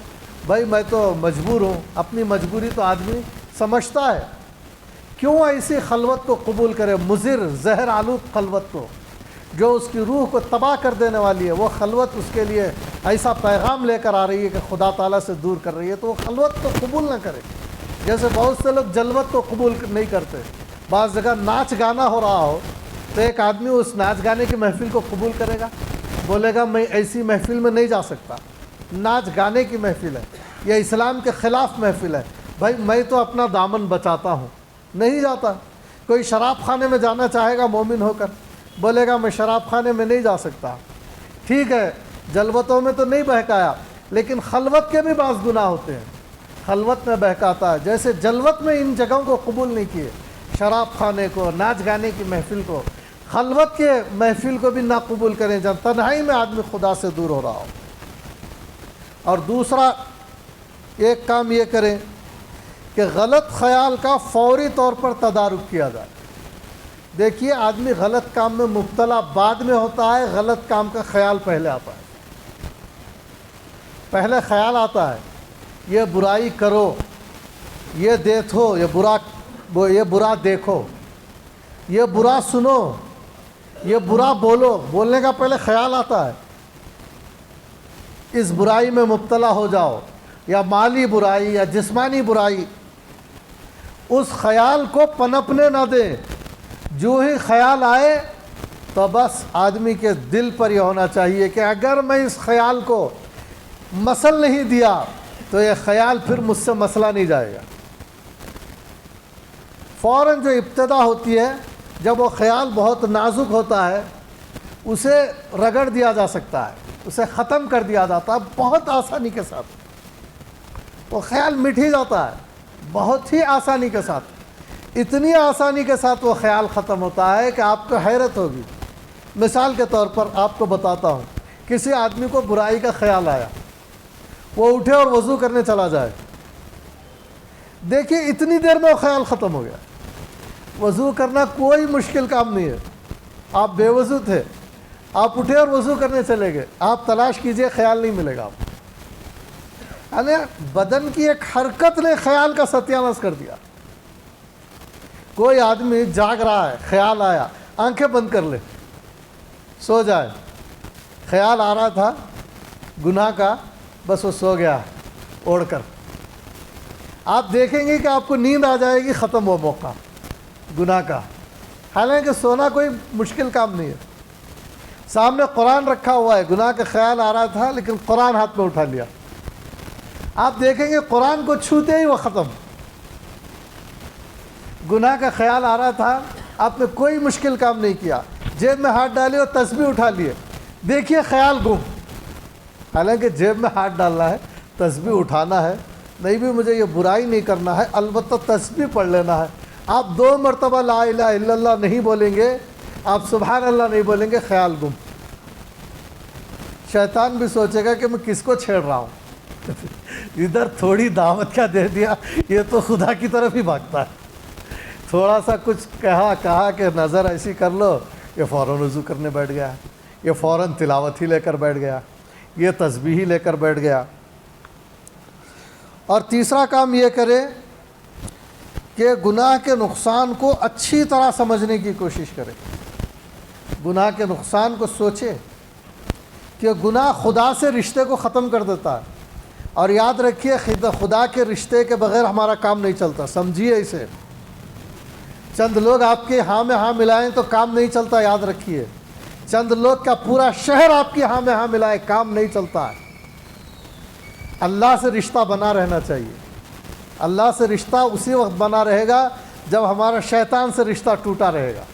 بھائی میں تو مجبور ہوں، اپنی مجبوری تو آدمی سمجھتا ہے. کیوں ایسی خلوت کو قبول کرے، مضر زہر آلود خلوت کو، جو اس کی روح کو تباہ کر دینے والی ہے. وہ خلوت اس کے لیے ایسا پیغام لے کر آ رہی ہے کہ خدا تعالیٰ سے دور کر رہی ہے، تو وہ خلوت کو قبول نہ کرے. جیسے بہت سے لوگ جلوت کو قبول نہیں کرتے. بعض جگہ ناچ گانا ہو رہا ہو تو ایک آدمی اس ناچ گانے کی محفل کو قبول کرے گا، بولے گا میں ایسی محفل میں نہیں جا سکتا، ناچ گانے کی محفل ہے، یہ اسلام کے خلاف محفل ہے. بھائی میں تو اپنا دامن بچاتا ہوں، نہیں جاتا. کوئی شراب خانے میں جانا چاہے گا مومن ہو کر، بولے گا میں شراب خانے میں نہیں جا سکتا، ٹھیک ہے جلوتوں میں تو نہیں بہکایا، لیکن خلوت کے بھی بعض گناہ ہوتے ہیں، خلوت میں بہکاتا ہے، جیسے جلوت میں ان جگہوں کو قبول نہیں کیے، شراب خانے کو، ناچ گانے کی محفل کو، خلوت کے محفل کو بھی نہ قبول کریں جب تنہائی میں آدمی خدا سے دور ہو رہا ہو۔ اور دوسرا ایک کام یہ کریں کہ غلط خیال کا فوری طور پر تدارک کیا جائے۔ دیکھیے آدمی غلط کام میں مبتلا بعد میں ہوتا ہے، غلط کام کا خیال پہلے آتا ہے۔ پہلے خیال آتا ہے یہ برائی کرو، یہ دیکھو، یہ برا دیکھو، یہ برا سنو، یہ برا بولو، بولنے کا پہلے خیال آتا ہے، اس برائی میں مبتلا ہو جاؤ، یا مالی برائی یا جسمانی برائی، اس خیال کو پنپنے نہ دیں۔ جو ہی خیال آئے تو بس آدمی کے دل پر یہ ہونا چاہیے کہ اگر میں اس خیال کو مسل نہیں دیا تو یہ خیال پھر مجھ سے مسلا نہیں جائے گا۔ فوراً جو ابتدا ہوتی ہے جب وہ خیال بہت نازک ہوتا ہے اسے رگڑ دیا جا سکتا ہے، اسے ختم کر دیا جاتا ہے بہت آسانی کے ساتھ، وہ خیال مٹ ہی جاتا ہے بہت ہی آسانی کے ساتھ، اتنی آسانی کے ساتھ وہ خیال ختم ہوتا ہے کہ آپ کو حیرت ہوگی۔ مثال کے طور پر آپ کو بتاتا ہوں، کسی آدمی کو برائی کا خیال آیا، وہ اٹھے اور وضو کرنے چلا جائے، دیکھیے اتنی دیر میں وہ خیال ختم ہو گیا۔ وضو کرنا کوئی مشکل کام نہیں ہے، آپ بے وضو تھے، آپ اٹھے اور وضو کرنے چلے گئے، آپ تلاش کیجئے خیال نہیں ملے گا آپ کو۔ یعنی بدن کی ایک حرکت نے خیال کا ستیاناش کر دیا۔ کوئی آدمی جاگ رہا ہے، خیال آیا، آنکھیں بند کر لے، سو جائے، خیال آ رہا تھا گناہ کا، بس وہ سو گیا اوڑھ کر، آپ دیکھیں گے کہ آپ کو نیند آ جائے گی، ختم ہو موقع گناہ کا۔ حالانکہ سونا کوئی مشکل کام نہیں ہے، سامنے قرآن رکھا ہوا ہے، گناہ کا خیال آ رہا تھا لیکن قرآن ہاتھ میں اٹھا لیا، آپ دیکھیں گے قرآن کو چھوتے ہی وہ ختم۔ گناہ کا خیال آ رہا تھا، آپ نے کوئی مشکل کام نہیں کیا، جیب میں ہاتھ ڈالے اور تسبیح اٹھا لیے، دیکھیے خیال گم۔ حالانکہ جیب میں ہاتھ ڈالنا ہے، تسبیح اٹھانا ہے، نہیں بھی مجھے یہ برائی نہیں کرنا ہے، البتہ تسبیح پڑھ لینا ہے، آپ 2 مرتبہ لا الہ الا اللہ نہیں بولیں گے، آپ سبحان اللہ نہیں بولیں گے، خیال گم۔ شیطان بھی سوچے گا کہ میں کس کو چھیڑ رہا ہوں، ادھر تھوڑی دعوت کیا دے دیا، یہ تو خدا کی طرف ہی بھاگتا ہے، تھوڑا سا کچھ کہا کہ نظر ایسی کر لو، یہ فوراً وضو کرنے بیٹھ گیا، یہ فوراً تلاوت ہی لے کر بیٹھ گیا، یہ تسبیح ہی لے کر بیٹھ گیا۔ اور تیسرا کام یہ کرے کہ گناہ کے نقصان کو اچھی طرح سمجھنے کی کوشش کرے، گناہ کے نقصان کو سوچے کہ گناہ خدا سے رشتے کو ختم کر دیتا ہے، اور یاد رکھیے خدا کے رشتے کے بغیر ہمارا کام نہیں چلتا، سمجھیے اسے۔ چند لوگ آپ کے ہاں میں ہاں ملائیں تو کام نہیں چلتا، یاد رکھیے، چند لوگ کا پورا شہر آپ کی ہاں میں ہاں ملائے کام نہیں چلتا ہے۔ اللہ سے رشتہ بنا رہنا چاہیے، اللہ سے رشتہ اسی وقت بنا رہے گا جب ہمارا شیطان سے رشتہ ٹوٹا رہے گا،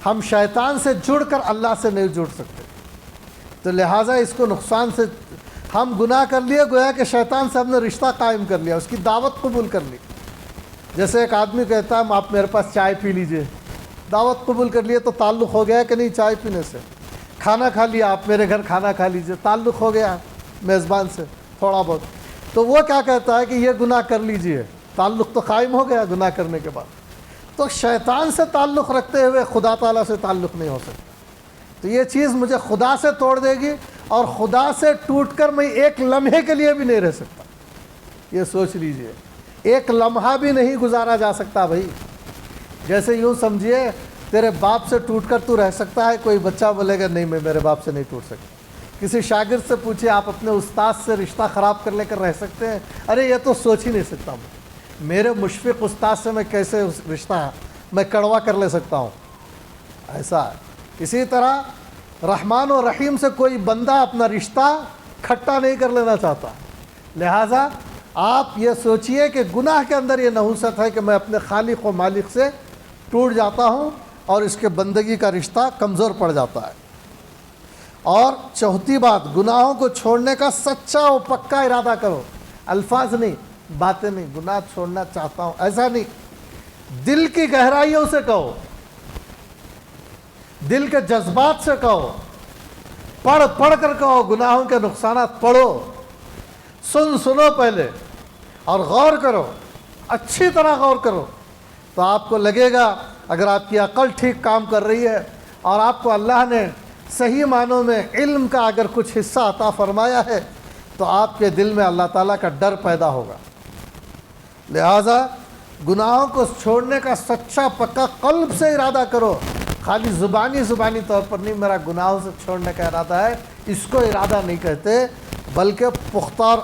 ہم شیطان سے جڑ کر اللہ سے نہیں جڑ سکتے، تو لہٰذا اس کو نقصان سے ہم گناہ کر لیے، گویا کہ شیطان سے ہم نے رشتہ قائم کر لیا، اس کی دعوت قبول کر لی۔ جیسے ایک آدمی کہتا ہے آپ میرے پاس چائے پی لیجئے، دعوت قبول کر لیے تو تعلق ہو گیا کہ نہیں چائے پینے سے۔ کھانا کھا لیا، آپ میرے گھر کھانا کھا لیجئے، تعلق ہو گیا میزبان سے تھوڑا بہت، تو وہ کیا کہتا ہے کہ یہ گناہ کر لیجئے، تعلق تو قائم ہو گیا گناہ کرنے کے بعد۔ تو شیطان سے تعلق رکھتے ہوئے خدا تعالیٰ سے تعلق نہیں ہو سکتا، تو یہ چیز مجھے خدا سے توڑ دے گی، اور خدا سے ٹوٹ کر میں ایک لمحے کے لیے بھی نہیں رہ سکتا، یہ سوچ لیجئے، ایک لمحہ بھی نہیں گزارا جا سکتا بھائی۔ جیسے یوں سمجھیے تیرے باپ سے ٹوٹ کر تو رہ سکتا ہے، کوئی بچہ بولے گا نہیں میں میرے باپ سے نہیں ٹوٹ سکتا۔ کسی شاگرد سے پوچھے آپ اپنے استاد سے رشتہ خراب کر لے کر رہ سکتے ہیں؟ ارے یہ تو سوچ ہی نہیں سکتا، میرے مشفق استاد سے میں کیسے رشتہ میں کڑوا کر لے سکتا ہوں، ایسا ہے۔ اسی طرح رحمان و رحیم سے کوئی بندہ اپنا رشتہ کھٹا نہیں کر لینا چاہتا، لہٰذا آپ یہ سوچئے کہ گناہ کے اندر یہ نحوست ہے کہ میں اپنے خالق و مالک سے ٹوٹ جاتا ہوں، اور اس کے بندگی کا رشتہ کمزور پڑ جاتا ہے۔ اور چوتھی بات، گناہوں کو چھوڑنے کا سچا و پکا ارادہ کرو، الفاظ نہیں، باتیں نہیں، گناہ چھوڑنا چاہتا ہوں ایسا نہیں، دل کی گہرائیوں سے کہو، دل کے جذبات سے کہو، پڑھ پڑھ کر کہو، گناہوں کے نقصانات پڑھو، سنو پہلے اور غور کرو، اچھی طرح غور کرو، تو آپ کو لگے گا اگر آپ کی عقل ٹھیک کام کر رہی ہے اور آپ کو اللہ نے صحیح معنوں میں علم کا اگر کچھ حصہ عطا فرمایا ہے تو آپ کے دل میں اللہ تعالیٰ کا ڈر پیدا ہوگا۔ لہٰذا گناہوں کو چھوڑنے کا سچا پکا قلب سے ارادہ کرو، خالی زبانی طور پر نہیں، میرا گناہوں سے چھوڑنے کا ارادہ ہے، اس کو ارادہ نہیں کہتے، بلکہ پختہ اور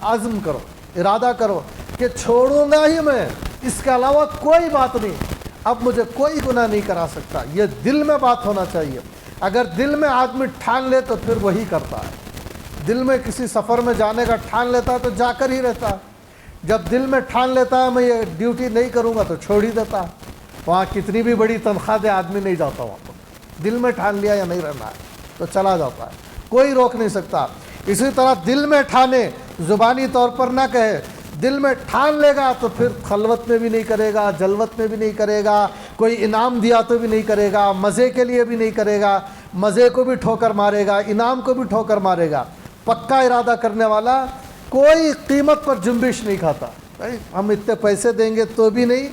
عزم کرو، ارادہ کرو کہ چھوڑوں گا ہی میں، اس کے علاوہ کوئی بات نہیں، اب مجھے کوئی گناہ نہیں کرا سکتا، یہ دل میں بات ہونا چاہیے۔ اگر دل میں آدمی ٹھان لے تو پھر وہی کرتا ہے، دل میں کسی سفر میں جانے کا ٹھان لیتا ہے تو جا کر ہی رہتا ہے، جب دل میں ٹھان لیتا ہے میں یہ ڈیوٹی نہیں کروں گا تو چھوڑ ہی دیتا ہے، وہاں کتنی بھی بڑی تنخواہ دے آدمی نہیں جاتا وہاں پر، دل میں ٹھان لیا یا نہیں رہنا ہے تو چلا جاتا ہے، کوئی روک نہیں سکتا۔ اسی طرح دل میں ٹھانے، زبانی طور پر نہ کہے، دل میں ٹھان لے گا تو پھر خلوت میں بھی نہیں کرے گا، جلوت میں بھی نہیں کرے گا، کوئی انعام دیا تو بھی نہیں کرے گا، مزے کے لیے بھی نہیں کرے گا، مزے کو بھی ٹھوکر مارے گا، انعام کو بھی ٹھوکر مارے گا۔ پکا ارادہ کرنے والا کوئی قیمت پر جنبش نہیں کھاتا، ہم اتنے پیسے دیں گے تو بھی نہیں،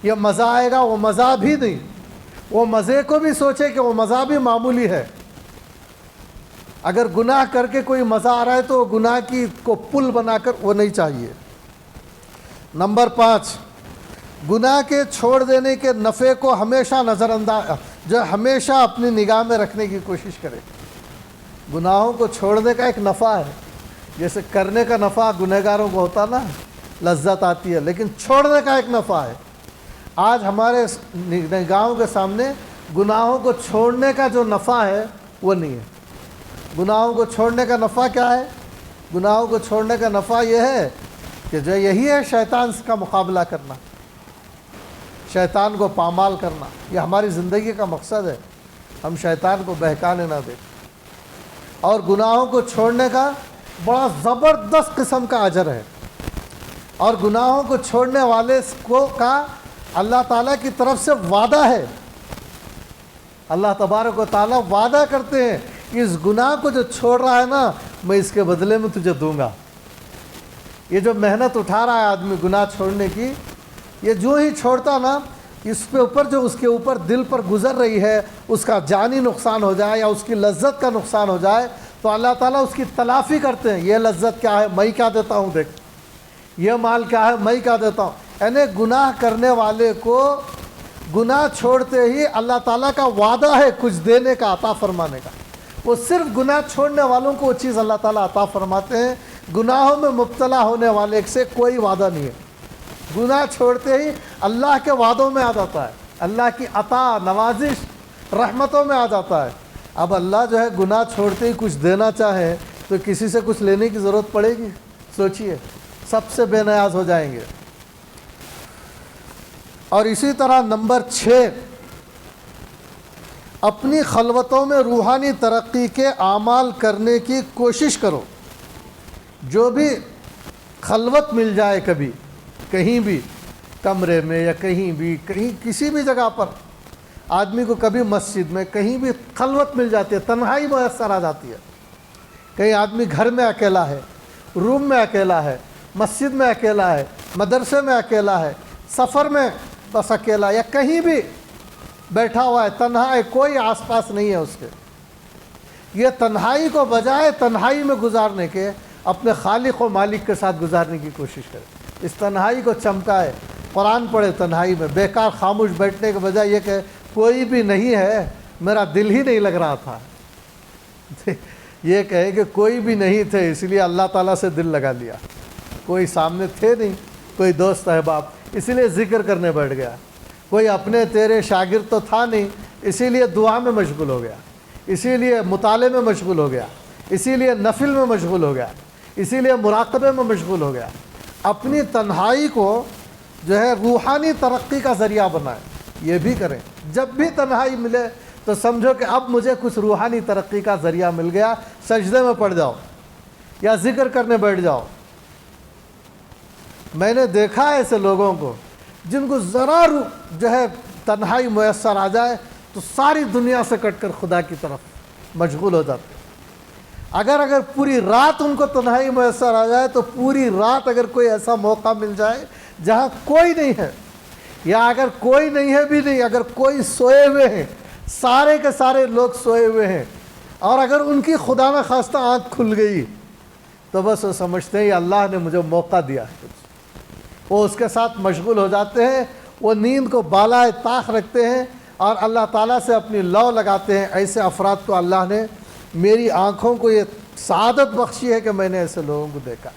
یہ مزہ آئے گا وہ مزہ بھی نہیں، وہ مزے کو بھی سوچے کہ وہ مزہ بھی معمولی ہے۔ اگر گناہ کر کے کوئی مزہ آ رہا ہے تو وہ گناہ کی کو پل بنا کر وہ نہیں چاہیے۔ نمبر 5، گناہ کے چھوڑ دینے کے نفع کو ہمیشہ نظر انداز، جو ہمیشہ اپنی نگاہ میں رکھنے کی کوشش کرے۔ گناہوں کو چھوڑنے کا ایک نفع ہے، جیسے کرنے کا نفع گنہگاروں کو ہوتا نا، لذت آتی ہے، لیکن چھوڑنے کا ایک نفع ہے۔ آج ہمارے نگاہوں کے سامنے گناہوں کو چھوڑنے کا جو نفع ہے وہ نہیں ہے۔ گناہوں کو چھوڑنے کا نفع کیا ہے؟ گناہوں کو چھوڑنے کا نفع یہ ہے کہ جو یہی ہے شیطان کا مقابلہ کرنا، شیطان کو پامال کرنا، یہ ہماری زندگی کا مقصد ہے، ہم شیطان کو بہکانے نہ دیں۔ اور گناہوں کو چھوڑنے کا بڑا زبردست قسم کا اجر ہے، اور گناہوں کو چھوڑنے والے کو کا اللہ تعالیٰ کی طرف سے وعدہ ہے، اللہ تبارک و تعالیٰ وعدہ کرتے ہیں اس گناہ کو جو چھوڑ رہا ہے نا میں اس کے بدلے میں تجھے دوں گا۔ یہ جو محنت اٹھا رہا ہے آدمی گناہ چھوڑنے کی، یہ جو ہی چھوڑتا نا، اس پہ اوپر جو اس کے اوپر دل پر گزر رہی ہے، اس کا جانی نقصان ہو جائے یا اس کی لذت کا نقصان ہو جائے تو اللہ تعالیٰ اس کی تلافی کرتے ہیں۔ یہ لذت کیا ہے، میں کیا دیتا ہوں، دیکھ یہ مال کیا ہے، میں کیا دیتا ہوں۔ یعنی گناہ کرنے والے کو گناہ چھوڑتے ہی اللہ تعالیٰ کا وعدہ ہے کچھ دینے کا، عطا فرمانے کا۔ وہ صرف گناہ چھوڑنے والوں کو وہ چیز اللہ تعالیٰ عطا فرماتے ہیں، گناہوں میں مبتلا ہونے والے سے کوئی وعدہ نہیں ہے۔ گناہ چھوڑتے ہی اللہ کے وعدوں میں آ جاتا ہے، اللہ کی عطا، نوازش، رحمتوں میں آ جاتا ہے۔ اب اللہ جو ہے گناہ چھوڑتے ہی کچھ دینا چاہے تو کسی سے کچھ لینے کی ضرورت پڑے گی؟ سوچئے، سب سے بے نیاز ہو جائیں گے۔ اور اسی طرح نمبر 6، اپنی خلوتوں میں روحانی ترقی کے اعمال کرنے کی کوشش کرو۔ جو بھی خلوت مل جائے کبھی، کہیں بھی کمرے میں یا کہیں بھی، کہیں کسی بھی جگہ پر آدمی کو کبھی مسجد میں کہیں بھی خلوت مل جاتی ہے، تنہائی میسر آ جاتی ہے۔ کہیں آدمی گھر میں اکیلا ہے، روم میں اکیلا ہے، مسجد میں اکیلا ہے، مدرسے میں اکیلا ہے، سفر میں بس اکیلا، یا کہیں بھی بیٹھا ہوا ہے، تنہا ہے، کوئی آس پاس نہیں ہے اس کے۔ یہ تنہائی کو بجائے تنہائی میں گزارنے کے اپنے خالق و مالک کے ساتھ گزارنے کی کوشش کرے، اس تنہائی کو چمکائے، قرآن پڑھے تنہائی میں، بیکار خاموش بیٹھنے کے بجائے یہ کہ کوئی بھی نہیں ہے، میرا دل ہی نہیں لگ رہا تھا، یہ کہے کہ کوئی بھی نہیں تھے اس لیے اللہ تعالیٰ سے دل لگا لیا، کوئی سامنے تھے نہیں، کوئی دوست احباب، اسی لیے ذکر کرنے بیٹھ گیا، کوئی اپنے تیرے شاگرد تو تھا نہیں اسی لیے دعا میں مشغول ہو گیا، اسی لیے مطالعے میں مشغول ہو گیا، اسی لیے نفل میں مشغول ہو گیا، اسی لیے مراقبے میں مشغول ہو گیا۔ اپنی تنہائی کو جو ہے روحانی ترقی کا ذریعہ بنائیں، یہ بھی کریں، جب بھی تنہائی ملے تو سمجھو کہ اب مجھے کچھ روحانی ترقی کا ذریعہ مل گیا، سجدے میں پڑ جاؤ یا ذکر کرنے بیٹھ جاؤ۔ میں نے دیکھا ہے ایسے لوگوں کو جن کو ذرا جو ہے تنہائی میسر آ جائے تو ساری دنیا سے کٹ کر خدا کی طرف مشغول ہو جاتے ہیں۔ اگر پوری رات ان کو تنہائی میسر آ جائے تو پوری رات اگر کوئی ایسا موقع مل جائے جہاں کوئی نہیں ہے، یا اگر کوئی نہیں ہے بھی نہیں، اگر کوئی سوئے ہوئے ہیں، سارے کے سارے لوگ سوئے ہوئے ہیں، اور اگر ان کی خدا نہ خواستہ آنکھ کھل گئی تو بس وہ سمجھتے ہیں اللہ نے مجھے موقع دیا ہے، وہ اس کے ساتھ مشغول ہو جاتے ہیں، وہ نیند کو بالائے طاق رکھتے ہیں اور اللہ تعالیٰ سے اپنی لو لگاتے ہیں۔ ایسے افراد کو اللہ نے میری آنکھوں کو یہ سعادت بخشی ہے کہ میں نے ایسے لوگوں کو دیکھا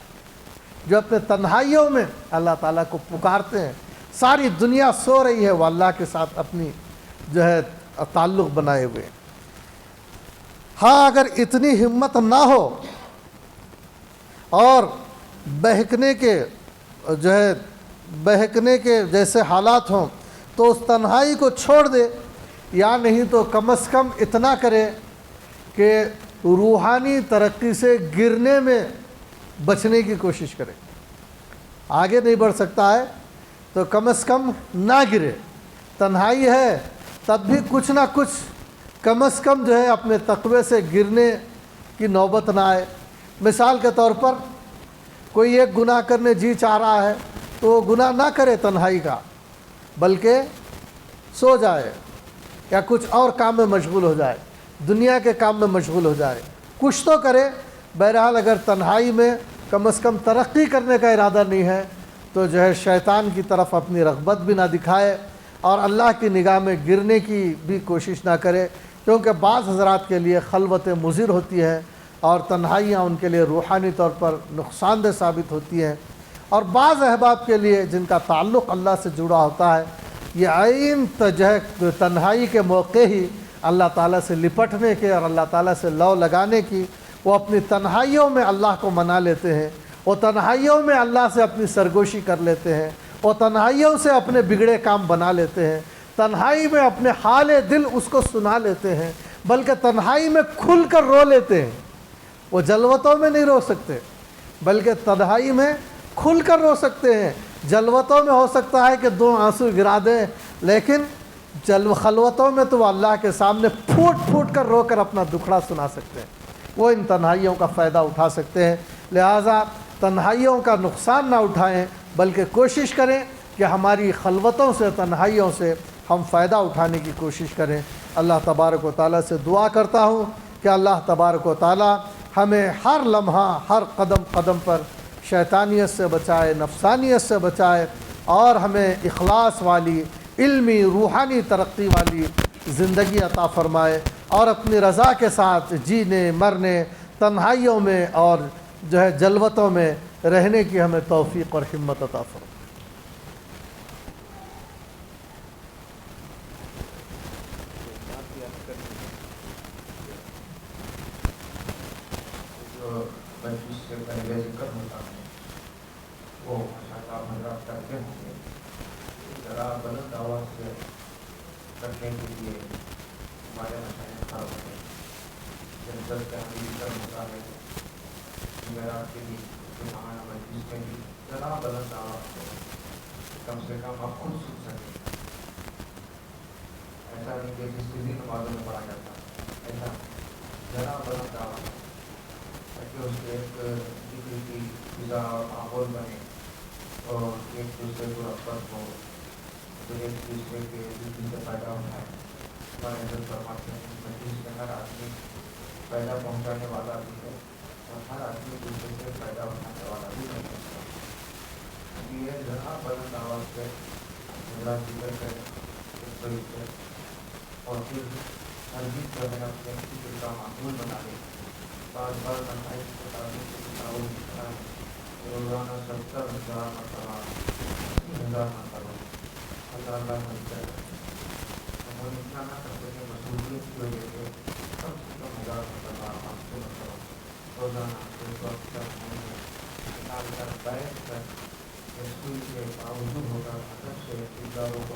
جو اپنے تنہائیوں میں اللہ تعالیٰ کو پکارتے ہیں۔ ساری دنیا سو رہی ہے، وہ اللہ کے ساتھ اپنی جو ہے تعلق بنائے ہوئے۔ ہاں اگر اتنی ہمت نہ ہو اور بہکنے کے جیسے حالات ہوں تو اس تنہائی کو چھوڑ دے، یا نہیں تو کم از کم اتنا کرے کہ روحانی ترقی سے گرنے میں بچنے کی کوشش کرے۔ آگے نہیں بڑھ سکتا ہے تو کم از کم نہ گرے، تنہائی ہے تب بھی کچھ نہ کچھ کم از کم جو ہے اپنے تقوی سے گرنے کی نوبت نہ آئے۔ مثال کے طور پر کوئی ایک گناہ کرنے جی چاہ رہا ہے تو وہ گناہ نہ کرے تنہائی کا، بلکہ سو جائے یا کچھ اور کام میں مشغول ہو جائے، دنیا کے کام میں مشغول ہو جائے، کچھ تو کرے۔ بہرحال اگر تنہائی میں کم از کم ترقی کرنے کا ارادہ نہیں ہے تو جو ہے شیطان کی طرف اپنی رغبت بھی نہ دکھائے اور اللہ کی نگاہ میں گرنے کی بھی کوشش نہ کرے، کیونکہ بعض حضرات کے لیے خلوت مضر ہوتی ہے اور تنہائیاں ان کے لیے روحانی طور پر نقصان دہ ثابت ہوتی ہیں، اور بعض احباب کے لیے جن کا تعلق اللہ سے جڑا ہوتا ہے یہ عین تنہائی کے موقع ہی اللہ تعالیٰ سے لپٹنے کے اور اللہ تعالیٰ سے لو لگانے کی، وہ اپنی تنہائیوں میں اللہ کو منا لیتے ہیں، وہ تنہائیوں میں اللہ سے اپنی سرگوشی کر لیتے ہیں، وہ تنہائیوں سے اپنے بگڑے کام بنا لیتے ہیں، تنہائی میں اپنے حال دل اس کو سنا لیتے ہیں، بلکہ تنہائی میں کھل کر رو لیتے ہیں۔ وہ جلوتوں میں نہیں رو سکتے بلکہ تنہائی میں کھل کر رو سکتے ہیں۔ جلوتوں میں ہو سکتا ہے کہ 2 آنسو گرا دیں، لیکن خلوتوں میں تو وہ اللہ کے سامنے پھوٹ پھوٹ کر رو کر اپنا دکھڑا سنا سکتے ہیں، وہ ان تنہائیوں کا فائدہ اٹھا سکتے ہیں۔ لہٰذا تنہائیوں کا نقصان نہ اٹھائیں، بلکہ کوشش کریں کہ ہماری خلوتوں سے، تنہائیوں سے ہم فائدہ اٹھانے کی کوشش کریں۔ اللہ تبارک و تعالیٰ سے دعا کرتا ہوں کہ اللہ تبارک و تعالیٰ ہمیں ہر لمحہ، ہر قدم قدم پر شیطانیت سے بچائے، نفسانیت سے بچائے، اور ہمیں اخلاص والی، علمی، روحانی ترقی والی زندگی عطا فرمائے، اور اپنی رضا کے ساتھ جینے مرنے، تنہائیوں میں اور جو ہے جلوتوں میں رہنے کی ہمیں توفیق اور ہمت عطا فرمائے۔ سے پہلے ذکر ہوتا ہے وہ ماشاءاللہ حضرات کرتے ہوں گے، ذرا بلند آواز سے کرنے کے لیے ہمارے مشاہد کھڑا ہوتے ہیں۔ جنگل کا بھی ذکر ہوتا ہے، میرا کے بھی ہمارا مجلس میں بھی ذرا بلند آواز سے کم آپ خود سن سکیں۔ ایسا نہیں کہ جس بھی نمازوں میں پڑھا جاتا ہے، ایسا ذرا بلند آواز تاکہ اس کے ایک ذکر کی فضا اور ماحول بنے، اور ایک دوسرے کو رغبت ہو، تو ایک دوسرے کے ذکر سے فائدہ اٹھائے۔ ہمارے حضرت فرماتے ہیں مجلس میں ہر آدمی فائدہ پہنچانے والا بھی ہے اور ہر آدمی دوسرے سے فائدہ اٹھانے والا بھی نہیں ہوتا۔ یہ ذرا بلند آواز سے ذرا ذکر کریں اس طریقے سے، اور پھر ہر چیز جو ہے اپنے ذکر کا معقول بنا لیں۔ بعض بار تنہائی کے تعلق سے تعاون ہوتا ہے، روزانہ 70,000 مرتبہ 80,000 مرتبہ اللہ ملتا ہے۔ ہم اتنا نہ کر سکیں مصروفیت کی وجہ سے، کم سے کم 1000 مرتبہ 500 مرتبہ روزانہ اس وقت تک نکال کر بیٹھ کر رسول کے باوجود ہوگا ادب سے کرداروں کو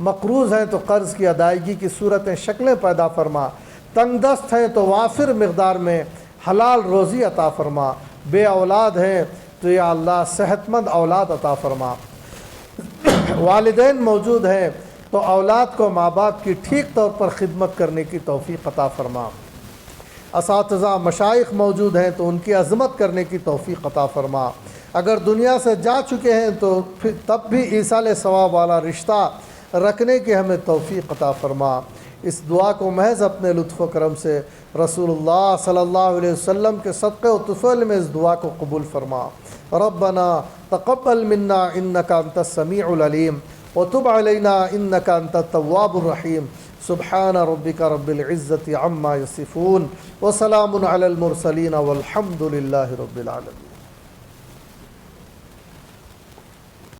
مقروض ہیں تو قرض کی ادائیگی کی صورتیں شکلیں پیدا فرما، تنگ دست ہیں تو وافر مقدار میں حلال روزی عطا فرما، بے اولاد ہیں تو یا اللہ صحت مند اولاد عطا فرما، والدین موجود ہیں تو اولاد کو ماں باپ کی ٹھیک طور پر خدمت کرنے کی توفیق عطا فرما، اساتذہ مشائخ موجود ہیں تو ان کی عظمت کرنے کی توفیق عطا فرما، اگر دنیا سے جا چکے ہیں تو پھر تب بھی ایصال ثواب والا رشتہ رکھنے کی ہمیں توفیق عطا فرما۔ اس دعا کو محض اپنے لطف و کرم سے رسول اللہ صلی اللہ علیہ وسلم کے صدقے و طفیل میں اس دعا کو قبول فرما۔ ربنا تقبل منا انک انت السمیع العلیم وتب علینا انک انت التواب الرحیم۔ سبحان ربک رب العزة عما یصفون وسلام علی المرسلین والحمد للہ رب العالمین۔